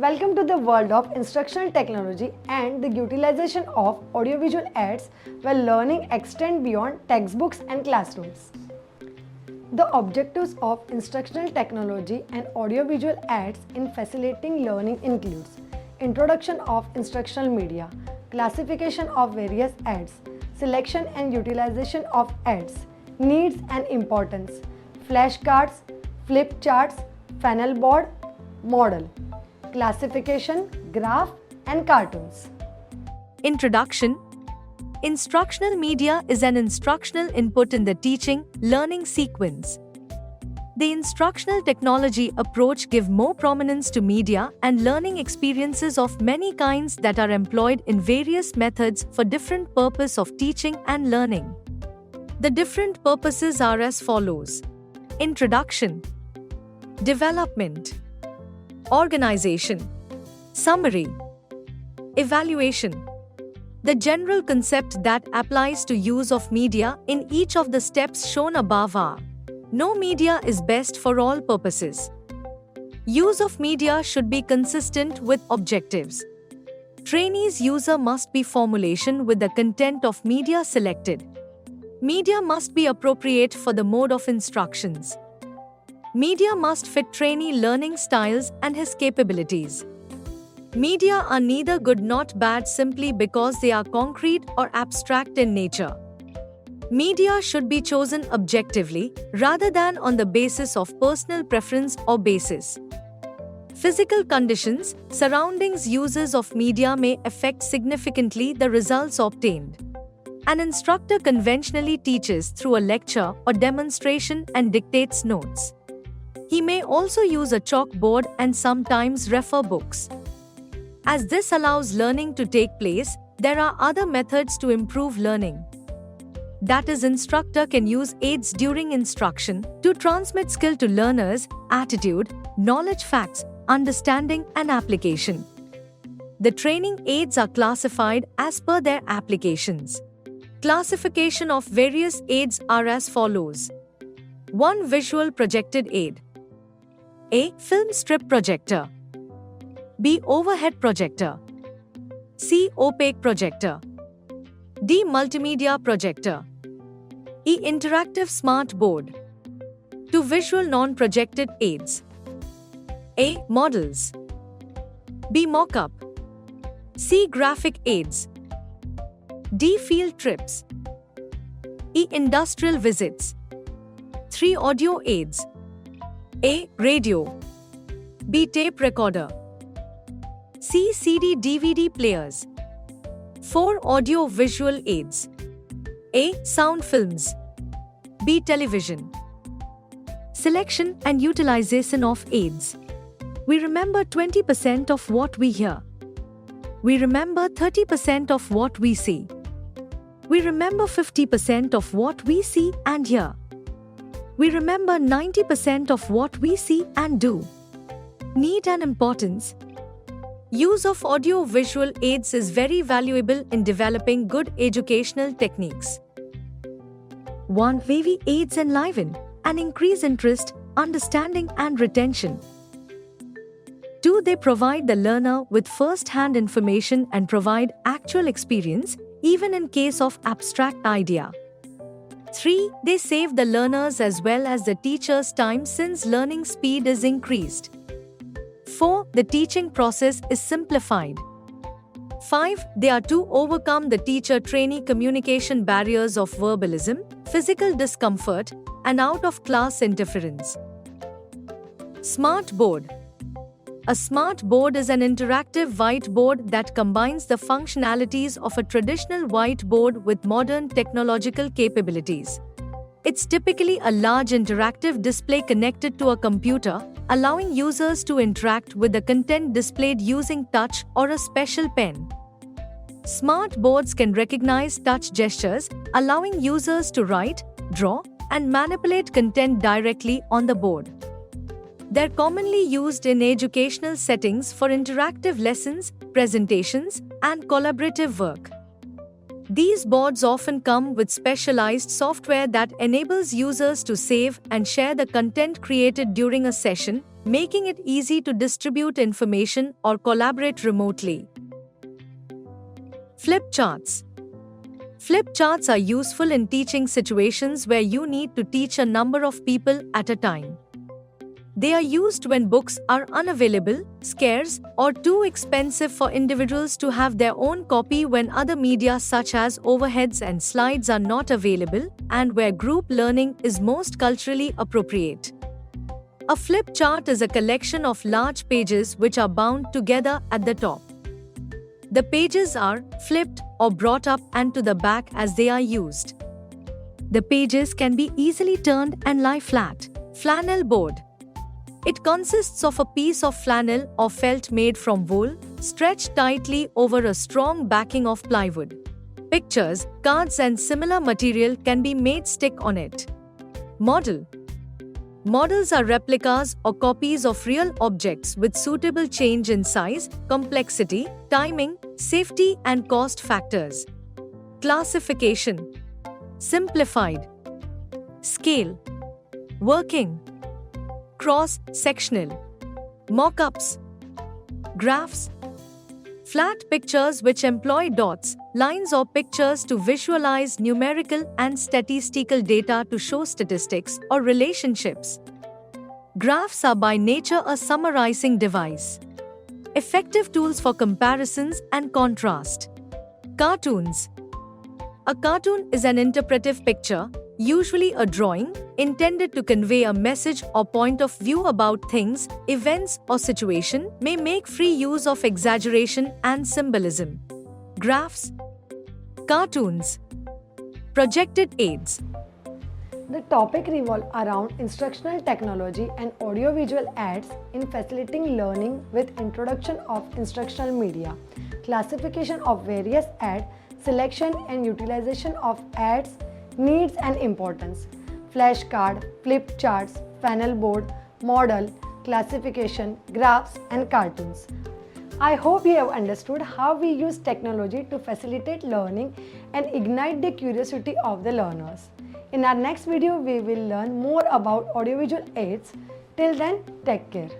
Welcome to the world of instructional technology and the utilization of audiovisual aids while learning extend beyond textbooks and classrooms. The objectives of instructional technology and audiovisual aids in facilitating learning includes introduction of instructional media, classification of various aids, selection and utilization of aids, needs and importance, flashcards, flip charts, funnel board, model, classification, graph and cartoons. Introduction. Instructional media is an instructional input in the teaching, learning sequence. The instructional technology approach gives more prominence to media and learning experiences of many kinds that are employed in various methods for different purpose of teaching and learning. The different purposes are as follows. Introduction, development, organization, summary, evaluation. The general concept that applies to use of media in each of the steps shown above are: no media is best for all purposes. Use of media should be consistent with objectives. Trainee's user must be formulation with the content of media selected. Media must be appropriate for the mode of instructions. Media must fit trainee learning styles and his capabilities. Media are neither good nor bad simply because they are concrete or abstract in nature. Media should be chosen objectively rather than on the basis of personal preference or basis. Physical conditions, surroundings, uses of media may affect significantly the results obtained. An instructor conventionally teaches through a lecture or demonstration and dictates notes. He may also use a chalkboard and sometimes refer books. As this allows learning to take place, there are other methods to improve learning. That is, instructor can use aids during instruction to transmit skill to learners, attitude, knowledge, facts, understanding and application. The training aids are classified as per their applications. Classification of various aids are as follows. 1. Visual projected aid. A. Film strip projector. B. Overhead projector. C. Opaque projector. D. Multimedia projector. E. Interactive smart board. 2. Visual non-projected aids. A. Models. B. Mock-up. C. Graphic aids. D. Field trips. E. Industrial visits. 3. Audio aids. A. Radio. B. Tape recorder. C. CD DVD players. 4. Audio visual aids. A. Sound films. B. Television. Selection and utilization of aids. We remember 20% of what we hear. We remember 30% of what we see. We remember 50% of what we see and hear. We remember 90% of what we see and do. Need and importance. Use of audio-visual aids is very valuable in developing good educational techniques. 1. VV aids enliven and increase interest, understanding and retention. 2. They provide the learner with first-hand information and provide actual experience, even in case of abstract idea. 3. They save the learners as well as the teacher's time since learning speed is increased. 4. The teaching process is simplified. 5. They are to overcome the teacher-trainee communication barriers of verbalism, physical discomfort, and out-of-class interference. Smart board. A smart board is an interactive whiteboard that combines the functionalities of a traditional whiteboard with modern technological capabilities. It's typically a large interactive display connected to a computer, allowing users to interact with the content displayed using touch or a special pen. Smart boards can recognize touch gestures, allowing users to write, draw, and manipulate content directly on the board. They're commonly used in educational settings for interactive lessons, presentations, and collaborative work. These boards often come with specialized software that enables users to save and share the content created during a session, making it easy to distribute information or collaborate remotely. Flip charts. Flip charts are useful in teaching situations where you need to teach a number of people at a time. They are used when books are unavailable, scarce, or too expensive for individuals to have their own copy, when other media such as overheads and slides are not available, and where group learning is most culturally appropriate. A flip chart is a collection of large pages which are bound together at the top. The pages are flipped or brought up and to the back as they are used. The pages can be easily turned and lie flat. Flannel board. It consists of a piece of flannel or felt made from wool, stretched tightly over a strong backing of plywood. Pictures, cards and similar material can be made stick on it. Model. Models are replicas or copies of real objects with suitable change in size, complexity, timing, safety and cost factors. Classification. Simplified. Scale. Working. Cross-sectional. Mock-ups. Graphs. Flat pictures which employ dots, lines or pictures to visualize numerical and statistical data to show statistics or relationships. Graphs are by nature a summarizing device. Effective tools for comparisons and contrast. Cartoons. A cartoon is an interpretive picture, usually a drawing, intended to convey a message or point of view about things, events, or situation, may make free use of exaggeration and symbolism. Graphs. Cartoons. Projected aids. The topic revolves around instructional technology and audiovisual aids in facilitating learning with introduction of instructional media, classification of various aids, selection and utilization of aids, needs and importance, flashcard, flip charts, flannel board, model, classification, graphs and cartoons. I hope you have understood how we use technology to facilitate learning and ignite the curiosity of the learners. In our next video, we will learn more about audiovisual aids. Till then, take care.